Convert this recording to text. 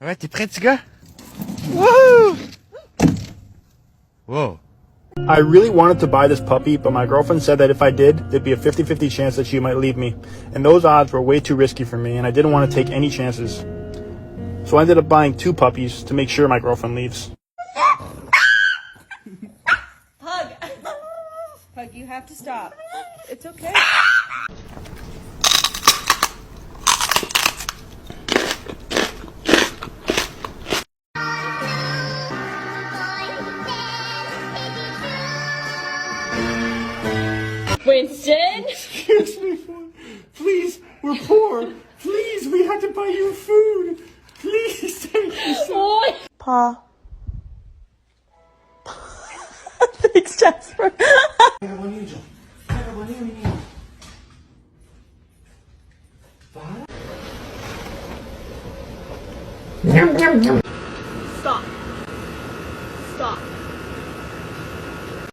Ouais, t'es prêt, petit gars? Woohoo! Whoa. I really wanted to buy this puppy, but my girlfriend said that if I did, there'd be a 50-50 chance that she might leave me. And those odds were way too risky for me, and I didn't want to take any chances. So I ended up buying 2 puppies to make sure my girlfriend leaves. Pug! Pug, you have to stop. It's okay. Winston? Excuse me, please, we're poor. Please, we had to buy you food. Please, thank you so Boy! Pa. Thanks, Jasper. Stop.